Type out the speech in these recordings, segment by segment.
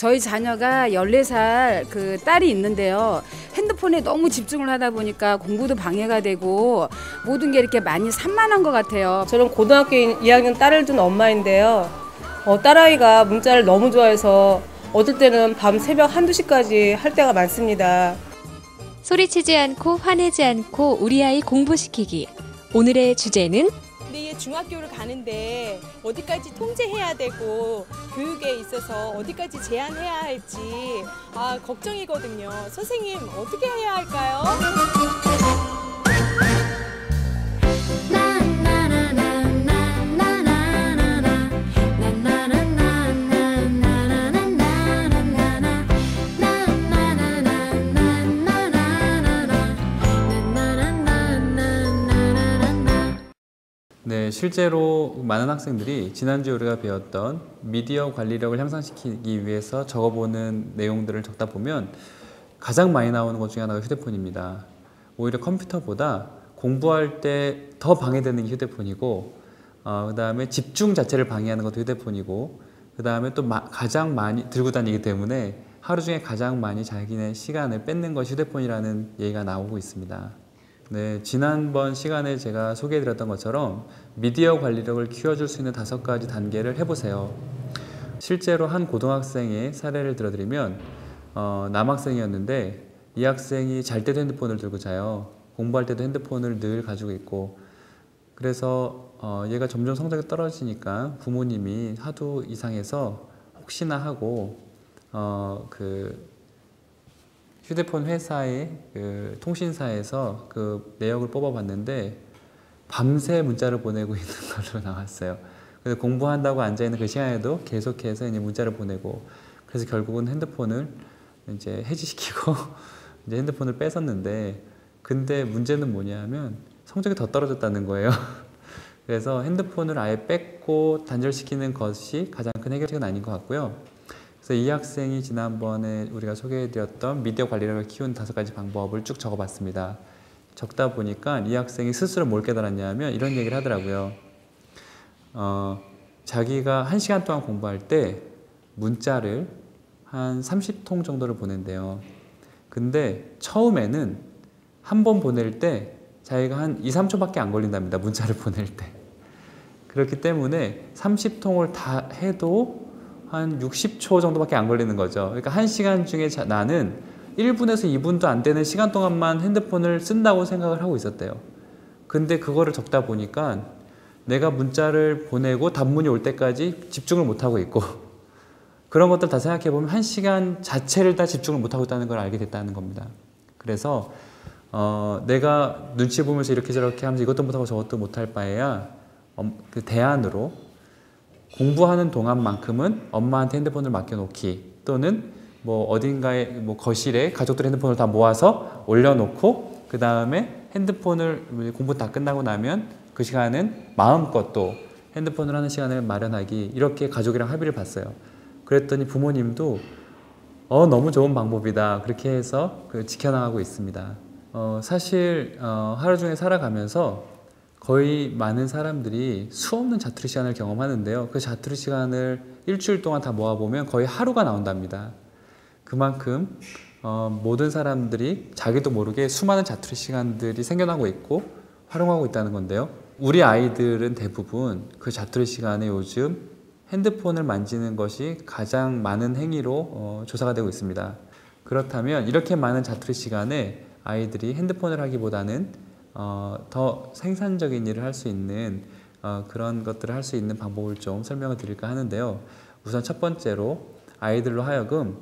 저희 자녀가 14살 그 딸이 있는데요. 핸드폰에 너무 집중을 하다 보니까 공부도 방해가 되고 모든 게 이렇게 많이 산만한 것 같아요. 저는 고등학교 2학년 딸을 둔 엄마인데요. 딸아이가 문자를 너무 좋아해서 어떨 때는 밤 새벽 1, 2시까지 할 때가 많습니다. 소리치지 않고 화내지 않고 우리 아이 공부시키기. 오늘의 주제는 근데 얘 중학교를 가는데 어디까지 통제해야 되고 교육에 있어서 어디까지 제한해야 할지 걱정이거든요. 선생님 어떻게 해야 할까요? 네, 실제로 많은 학생들이 지난주에 우리가 배웠던 미디어 관리력을 향상시키기 위해서 적어보는 내용들을 적다 보면 가장 많이 나오는 것 중에 하나가 휴대폰입니다. 오히려 컴퓨터보다 공부할 때 더 방해되는 게 휴대폰이고 그 다음에 집중 자체를 방해하는 것도 휴대폰이고 그 다음에 또 가장 많이 들고 다니기 때문에 하루 중에 가장 많이 자기네 시간을 뺏는 것이 휴대폰이라는 얘기가 나오고 있습니다. 네, 지난번 시간에 제가 소개해드렸던 것처럼 미디어 관리력을 키워줄 수 있는 5가지 단계를 해보세요. 실제로 한 고등학생의 사례를 들어드리면 남학생이었는데 이 학생이 잘 때도 핸드폰을 들고 자요. 공부할 때도 핸드폰을 늘 가지고 있고 그래서 얘가 점점 성적이 떨어지니까 부모님이 하도 이상해서 혹시나 하고 휴대폰 회사의 통신사에서 그 내역을 뽑아봤는데 밤새 문자를 보내고 있는 걸로 나왔어요. 그래서 공부한다고 앉아있는 그 시간에도 계속해서 이제 문자를 보내고 그래서 결국은 핸드폰을 이제 해지시키고 이제 핸드폰을 뺏었는데 근데 문제는 뭐냐면 성적이 더 떨어졌다는 거예요. 그래서 핸드폰을 아예 뺏고 단절시키는 것이 가장 큰 해결책은 아닌 것 같고요. 그래서 이 학생이 지난번에 우리가 소개해드렸던 미디어 관리력을 키우는 5가지 방법을 쭉 적어봤습니다. 적다 보니까 이 학생이 스스로 뭘 깨달았냐면 이런 얘기를 하더라고요. 자기가 1시간 동안 공부할 때 문자를 한 30통 정도를 보낸대요. 근데 처음에는 한 번 보낼 때 자기가 한 2, 3초밖에 안 걸린답니다. 문자를 보낼 때. 그렇기 때문에 30통을 다 해도 한 60초 정도밖에 안 걸리는 거죠. 그러니까 1시간 중에 나는 1분에서 2분도 안 되는 시간 동안만 핸드폰을 쓴다고 생각을 하고 있었대요. 근데 그거를 적다 보니까 내가 문자를 보내고 답문이 올 때까지 집중을 못하고 있고 그런 것들 다 생각해보면 1시간 자체를 다 집중을 못하고 있다는 걸 알게 됐다는 겁니다. 그래서 내가 눈치 보면서 이렇게 저렇게 하면서 이것도 못하고 저것도 못할 바에야 그 대안으로 공부하는 동안만큼은 엄마한테 핸드폰을 맡겨놓기 또는 뭐 어딘가에 뭐 거실에 가족들 핸드폰을 다 모아서 올려놓고 그 다음에 핸드폰을 공부 다 끝나고 나면 그 시간은 마음껏 또 핸드폰을 하는 시간을 마련하기 이렇게 가족이랑 합의를 봤어요. 그랬더니 부모님도 너무 좋은 방법이다 그렇게 해서 지켜나가고 있습니다. 사실 하루 종일 살아가면서 거의 많은 사람들이 수없는 자투리 시간을 경험하는데요. 그 자투리 시간을 일주일 동안 다 모아보면 거의 하루가 나온답니다. 그만큼 모든 사람들이 자기도 모르게 수많은 자투리 시간들이 생겨나고 있고 활용하고 있다는 건데요. 우리 아이들은 대부분 그 자투리 시간에 요즘 핸드폰을 만지는 것이 가장 많은 행위로 조사가 되고 있습니다. 그렇다면 이렇게 많은 자투리 시간에 아이들이 핸드폰을 하기보다는 더 생산적인 일을 할 수 있는 그런 것들을 할 수 있는 방법을 좀 설명을 드릴까 하는데요. 우선 첫 번째로 아이들로 하여금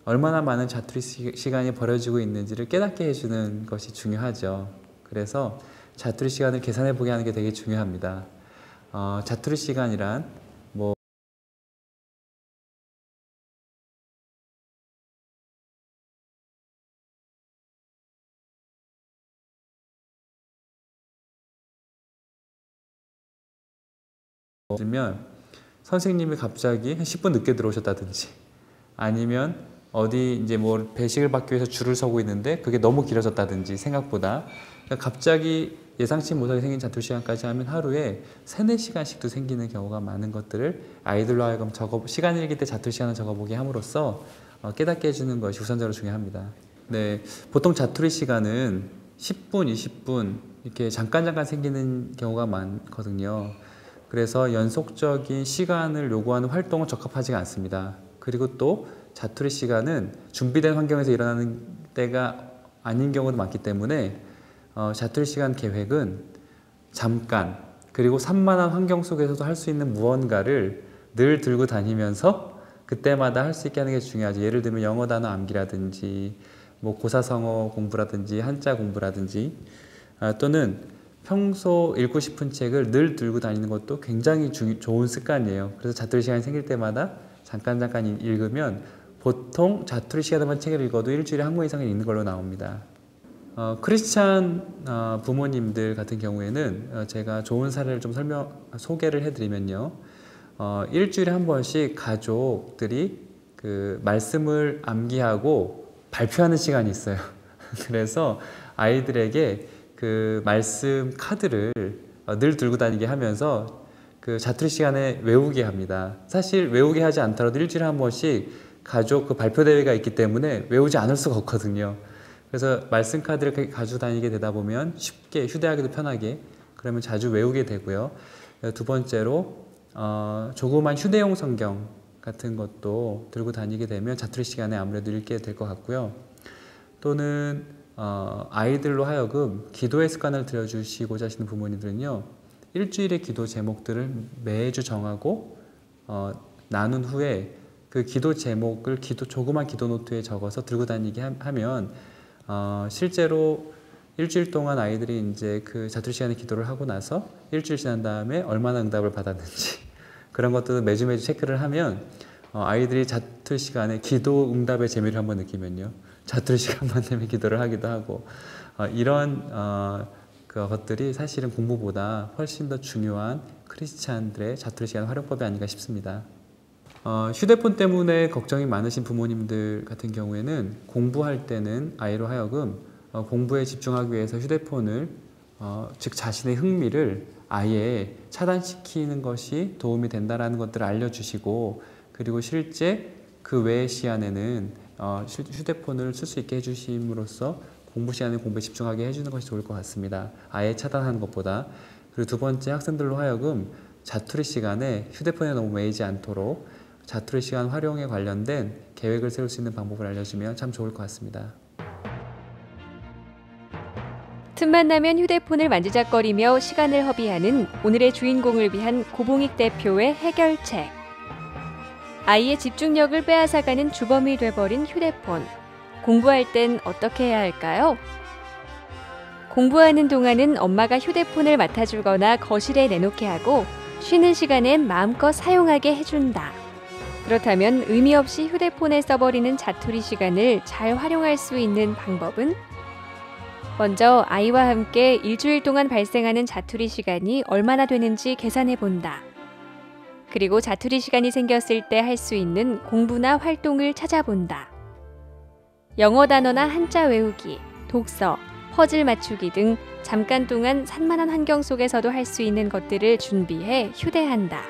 얼마나 많은 자투리 시간이 벌어지고 있는지를 깨닫게 해주는 것이 중요하죠. 그래서 자투리 시간을 계산해 보게 하는 게 되게 중요합니다. 자투리 시간이란 뭐 들면 선생님이 갑자기 한 10분 늦게 들어오셨다든지 아니면 어디 이제 뭐 배식을 받기 위해서 줄을 서고 있는데 그게 너무 길어졌다든지 생각보다 그러니까 갑자기 예상치 못하게 생긴 자투리 시간까지 하면 하루에 3-4시간씩도 생기는 경우가 많은 것들을 아이들로 하여금 시간 일기 때 자투리 시간을 적어보게 함으로써 깨닫게 해주는 것이 우선적으로 중요합니다. 네, 보통 자투리 시간은 10분, 20분 이렇게 잠깐 생기는 경우가 많거든요. 그래서 연속적인 시간을 요구하는 활동은 적합하지가 않습니다. 그리고 또 자투리 시간은 준비된 환경에서 일어나는 때가 아닌 경우도 많기 때문에 자투리 시간 계획은 잠깐 그리고 산만한 환경 속에서도 할 수 있는 무언가를 늘 들고 다니면서 그때마다 할 수 있게 하는 게 중요하죠. 예를 들면 영어 단어 암기라든지 뭐 고사성어 공부라든지 한자 공부라든지 또는 평소 읽고 싶은 책을 늘 들고 다니는 것도 굉장히 좋은 습관이에요. 그래서 자투리 시간이 생길 때마다 잠깐 읽으면 보통 자투리 시간에만 책을 읽어도 일주일에 한 권 이상은 읽는 걸로 나옵니다. 크리스찬 부모님들 같은 경우에는 제가 좋은 사례를 좀 소개를 해드리면요. 일주일에 한 번씩 가족들이 그 말씀을 암기하고 발표하는 시간이 있어요. 그래서 아이들에게 그 말씀 카드를 늘 들고 다니게 하면서 그 자투리 시간에 외우게 합니다. 사실 외우게 하지 않더라도 일주일에 한 번씩 가족 그 발표 대회가 있기 때문에 외우지 않을 수가 없거든요. 그래서 말씀 카드를 가지고 다니게 되다 보면 쉽게 휴대하기도 편하게 그러면 자주 외우게 되고요. 두 번째로 조그만 휴대용 성경 같은 것도 들고 다니게 되면 자투리 시간에 아무래도 읽게 될 것 같고요. 또는 아이들로 하여금 기도의 습관을 들여주시고자 하시는 부모님들은요. 일주일의 기도 제목들을 매주 정하고 나눈 후에 그 기도 제목을 조그만 기도 노트에 적어서 들고 다니게 하면 실제로 일주일 동안 아이들이 이제 그 자투리 시간에 기도를 하고 나서 일주일 지난 다음에 얼마나 응답을 받았는지 그런 것들도 매주 체크를 하면 아이들이 자투리 시간에 기도 응답의 재미를 한번 느끼면요. 자투리 시간만 되면 기도를 하기도 하고 이런 것들이 사실은 공부보다 훨씬 더 중요한 크리스찬들의 자투리 시간 활용법이 아닌가 싶습니다. 휴대폰 때문에 걱정이 많으신 부모님들 같은 경우에는 공부할 때는 아이로 하여금 공부에 집중하기 위해서 휴대폰을 즉 자신의 흥미를 아예 차단시키는 것이 도움이 된다는 것들을 알려주시고 그리고 실제 그 외의 시간에는 휴대폰을 쓸 수 있게 해주심으로써 공부 시간에 공부에 집중하게 해주는 것이 좋을 것 같습니다. 아예 차단하는 것보다. 그리고 두 번째 학생들로 하여금 자투리 시간에 휴대폰에 너무 매이지 않도록 자투리 시간 활용에 관련된 계획을 세울 수 있는 방법을 알려주면 참 좋을 것 같습니다. 틈만 나면 휴대폰을 만지작거리며 시간을 허비하는 오늘의 주인공을 위한 고봉익 대표의 해결책. 아이의 집중력을 빼앗아가는 주범이 돼버린 휴대폰. 공부할 땐 어떻게 해야 할까요? 공부하는 동안은 엄마가 휴대폰을 맡아주거나 거실에 내놓게 하고 쉬는 시간엔 마음껏 사용하게 해준다. 그렇다면 의미 없이 휴대폰에 써버리는 자투리 시간을 잘 활용할 수 있는 방법은? 먼저 아이와 함께 일주일 동안 발생하는 자투리 시간이 얼마나 되는지 계산해 본다. 그리고 자투리 시간이 생겼을 때 할 수 있는 공부나 활동을 찾아본다. 영어 단어나 한자 외우기, 독서, 퍼즐 맞추기 등 잠깐 동안 산만한 환경 속에서도 할 수 있는 것들을 준비해 휴대한다.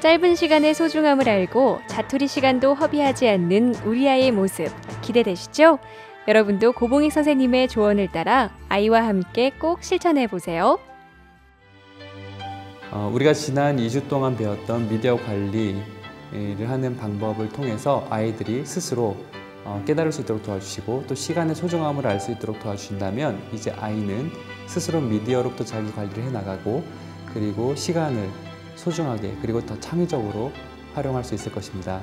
짧은 시간의 소중함을 알고 자투리 시간도 허비하지 않는 우리 아이의 모습 기대되시죠? 여러분도 고봉익 선생님의 조언을 따라 아이와 함께 꼭 실천해 보세요. 우리가 지난 2주 동안 배웠던 미디어 관리를 하는 방법을 통해서 아이들이 스스로 깨달을 수 있도록 도와주시고 또 시간의 소중함을 알 수 있도록 도와주신다면 이제 아이는 스스로 미디어로부터 자기 관리를 해나가고 그리고 시간을 소중하게 그리고 더 창의적으로 활용할 수 있을 것입니다.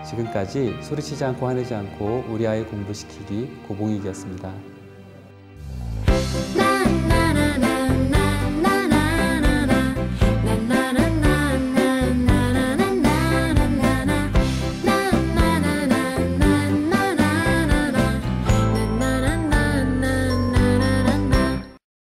지금까지 소리치지 않고 화내지 않고 우리 아이 공부시키기 고봉익이었습니다.